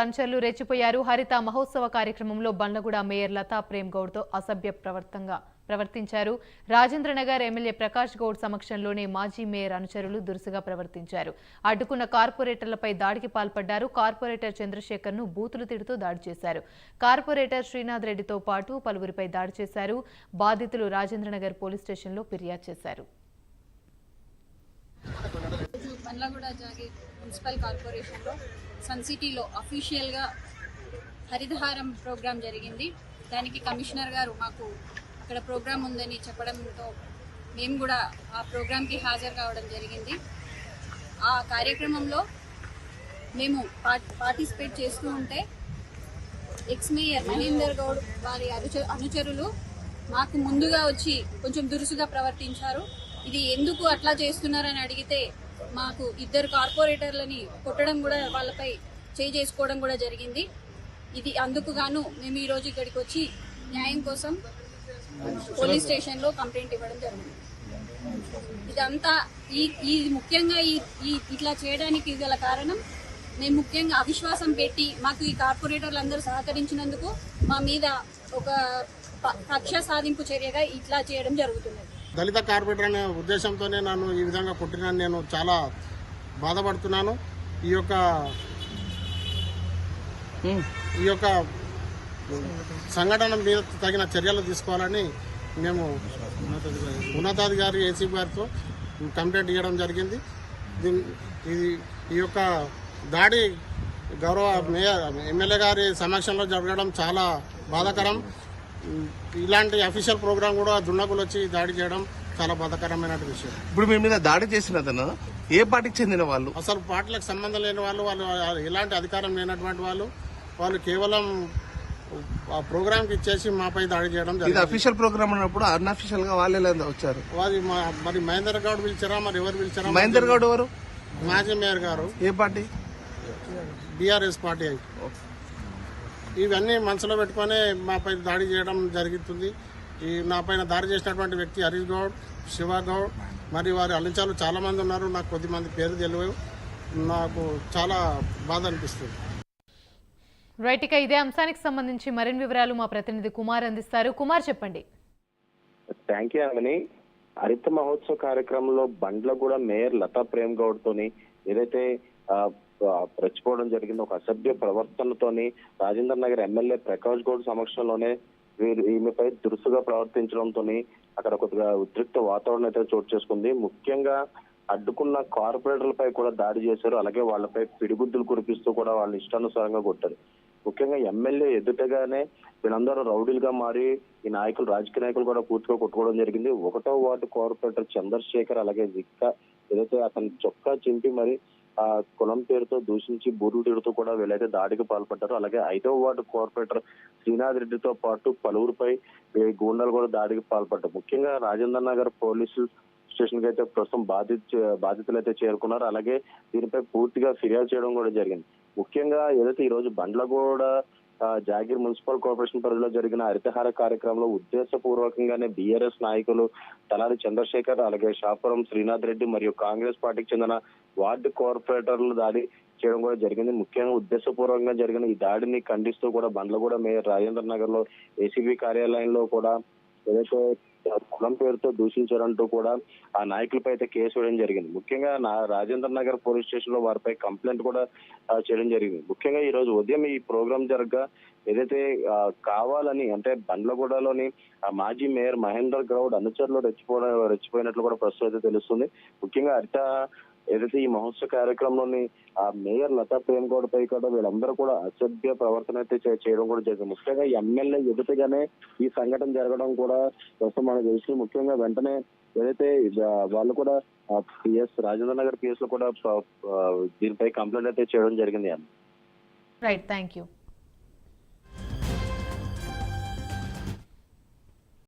అనుచరులు రెచ్చిపోయారు. హరిత మహోత్సవ కార్యక్రమంలో బండ్లగూడ మేయర్ లతా ప్రేమ్ గౌడ్తో అసభ్య ప్రవర్తించారు. రాజేంద్రనగర్ ఎమ్మెల్యే ప్రకాష్ గౌడ్ సమక్షంలోనే మాజీ మేయర్ అనుచరులు దురుసుగా ప్రవర్తించారు. అడ్డుకున్న కార్పొరేటర్లపై దాడికి పాల్పడ్డారు. కార్పొరేటర్ చంద్రశేఖర్ ను బూతులు తిడుతూ దాడి చేశారు. కార్పొరేటర్ శ్రీనాథ్ రెడ్డితో పాటు పలువురిపై దాడి చేశారు. బాధితులు రాజేంద్రనగర్ పోలీస్ స్టేషన్లో ఫిర్యాదు చేశారు. బండ్లగూడ జాగీర్ మున్సిపల్ కార్పొరేషన్లో సన్ సిటీలో అఫీషియల్గా హరితహారం ప్రోగ్రాం జరిగింది. దానికి కమిషనర్ గారు మాకు అక్కడ ప్రోగ్రాం ఉందని చెప్పడంతో మేము కూడా ఆ ప్రోగ్రాంకి హాజరు కావడం జరిగింది. ఆ కార్యక్రమంలో మేము పార్టిసిపేట్ చేస్తూ ఉంటే ఎక్స్ మేయర్ మహేందర్ గౌడ్ వారి అనుచరులు మాకు ముందుగా వచ్చి కొంచెం దురుసుగా ప్రవర్తించారు. ఇది ఎందుకు అట్లా చేస్తున్నారని అడిగితే మాకు ఇద్దరు కార్పొరేటర్లని కొట్టడం కూడా వాళ్ళపై చేసుకోవడం కూడా జరిగింది. ఇది అందుకు గాను మేము ఈరోజు ఇక్కడికి వచ్చి న్యాయం కోసం పోలీస్ స్టేషన్లో కంప్లైంట్ ఇవ్వడం జరిగింది. ఇదంతా ఈ ముఖ్యంగా ఇట్లా చేయడానికి గల కారణం మేము ముఖ్యంగా అవిశ్వాసం పెట్టి మాకు ఈ కార్పొరేటర్లు అందరూ సహకరించినందుకు మా మీద ఒక కక్ష సాధింపు చర్యగా ఇట్లా చేయడం జరుగుతున్నది. దళిత కార్పొరేటర్ అనే ఉద్దేశంతోనే నన్ను ఈ విధంగా కొట్టిన నేను చాలా బాధపడుతున్నాను. ఈ యొక్క సంఘటన మీద తగిన చర్యలు తీసుకోవాలని మేము ఉన్నతాధికారి ఏసీపీ గారితో కంప్లైంట్ ఇవ్వడం జరిగింది. ఈ యొక్క దాడి గౌరవ మేయర్ ఎమ్మెల్యే గారి సమక్షంలో జరగడం చాలా బాధాకరం. ఇలాంటి అఫీషియల్ ప్రోగ్రాం కూడా దుండగులు వచ్చి దాడి చేయడం చాలా బాధాకరమైన విషయం. ఇప్పుడు మీ మీద దాడి చేసిన ఏ పార్టీకి చెందిన వాళ్ళు? అసలు పార్టీలకు సంబంధం లేని వాళ్ళు ఎలాంటి అధికారం లేనటువంటి వాళ్ళు కేవలం ఆ ప్రోగ్రామ్ కి ఇచ్చేసి మాపై దాడి చేయడం జరిగింది. అఫీషియల్ ప్రోగ్రామ్ అన్నప్పుడు అన్అఫీషియల్ గా వాళ్ళే వచ్చారు. మరి మహేందర్ గౌడ్ పిలిచారా, మరి ఎవరు పిలిచారా? మహేందర్ గౌడ్ ఎవరు? మాజీ మేయర్ గారు. ఏ పార్టీ? BRS party. ఇవన్నీ మనసులో పెట్టుకుని మాపై దాడి చేయడం జరుగుతుంది. నా పైన దాడి చేసినటువంటి వ్యక్తి హరీష్ గౌడ్, శివ గౌడ్, మరి వారి అలించాలు చాలా మంది ఉన్నారు. నాకు కొద్దిమంది పేరు తెలియవు. నాకు చాలా బాధ అనిపిస్తుంది. రైట్, ఇక ఇదే అంశానికి సంబంధించి మరిన్ని వివరాలు మా ప్రతినిధి కుమార్ అందిస్తారు. కుమార్, చెప్పండి. థ్యాంక్ యూ అమ్మని. హరిత మహోత్సవ కార్యక్రమంలో బండ్లగూడ మేయర్ లతా ప్రేమ్ గౌడ్ తోని ఏదైతే రెచ్చిపోవడం జరిగింది, ఒక అసభ్య ప్రవర్తనతోని రాజేంద్ర నగర్ ఎమ్మెల్యే ప్రకాష్ గౌడ్ సమక్షంలోనే ఈమెపై దురుసుగా ప్రవర్తించడంతో అక్కడ కొద్దిగా ఉద్రిక్త వాతావరణం అయితే చోటు చేసుకుంది. ముఖ్యంగా అడ్డుకున్న కార్పొరేటర్లపై కూడా దాడి చేశారు. అలాగే వాళ్ళపై పిడిగుద్దులు కురిపిస్తూ కూడా వాళ్ళ ఇష్టానుసారంగా కొట్టారు. ముఖ్యంగా ఎమ్మెల్యే ఎదుటగానే వీళ్ళందరూ రౌడీలుగా మారి ఈ నాయకులు, రాజకీయ నాయకులు కూడా పూర్తిగా కొట్టుకోవడం జరిగింది. 1వ వార్డు కార్పొరేటర్ చంద్రశేఖర్ అలాగే విక్క ఏదైతే అతని చొక్కా చింపి మరి ఆ కులం పేరుతో దూషించి బూరులు తిడుతూ కూడా వీళ్ళైతే దాడికి పాల్పడ్డారు. అలాగే 5వ వార్డు కార్పొరేటర్ శ్రీనాథ్ రెడ్డితో పాటు పలువురిపై గూండాలు కూడా దాడికి పాల్పడ్డారు. ముఖ్యంగా రాజేంద్ర నగర్ పోలీసు స్టేషన్ కి అయితే ప్రస్తుతం బాధితులు అయితే చేరుకున్నారు. అలాగే దీనిపై పూర్తిగా ఫిర్యాదు చేయడం కూడా జరిగింది. ముఖ్యంగా ఏదైతే ఈ రోజు బండ్లగూడ జాగీర్ మున్సిపల్ కార్పొరేషన్ పరిధిలో జరిగిన హరితహార కార్యక్రమంలో ఉద్దేశపూర్వకంగానే బీఆర్ఎస్ నాయకులు తలారి చంద్రశేఖర్, అలాగే షాపురం శ్రీనాథ్ రెడ్డి మరియు కాంగ్రెస్ పార్టీకి చెందిన వార్డు కార్పొరేటర్లు దాడి చేయడం కూడా జరిగింది. ముఖ్యంగా ఉద్దేశపూర్వకంగా జరిగిన ఈ దాడిని ఖండిస్తూ కూడా బండ్లగూడ మేయర్ రాజేంద్ర నగర్ లో ఏసీబీ కార్యాలయంలో కూడా ఏదైతే కులం పేరుతో దూషించారంటూ కూడా ఆ నాయకులపై అయితే కేసు వేయడం జరిగింది. ముఖ్యంగా రాజేంద్ర నగర్ పోలీస్ స్టేషన్ లో వారిపై కంప్లైంట్ కూడా చేయడం జరిగింది. ముఖ్యంగా ఈ రోజు ఉదయం ఈ ప్రోగ్రాం జరగగా ఏదైతే కావాలని అంటే బండ్లగూడలోని మాజీ మేయర్ మహేందర్ గౌడ్ అనుచరులు రెచ్చిపోయినట్లు కూడా ప్రస్తుతం అయితే తెలుస్తుంది. ముఖ్యంగా ఏదైతే ఈ మహోత్సవ కార్యక్రమంలోని ఆ మేయర్ లతా ప్రేమ్ గౌడ్ పై కూడా వీళ్ళందరూ కూడా అసభ్య ప్రవర్తన అయితే చేయడం కూడా జరిగింది. ముఖ్యంగా ఎమ్మెల్యే ఎదుటగానే ఈ సంఘటన జరగడం కూడా ప్రస్తుతం మనకు తెలిసి ముఖ్యంగా వెంటనే ఏదైతే వాళ్ళు కూడా పిఎస్ రాజేంద్ర నగర్ పిఎస్ లో కూడా దీనిపై కంప్లైంట్ అయితే చేయడం జరిగింది. Right, thank you.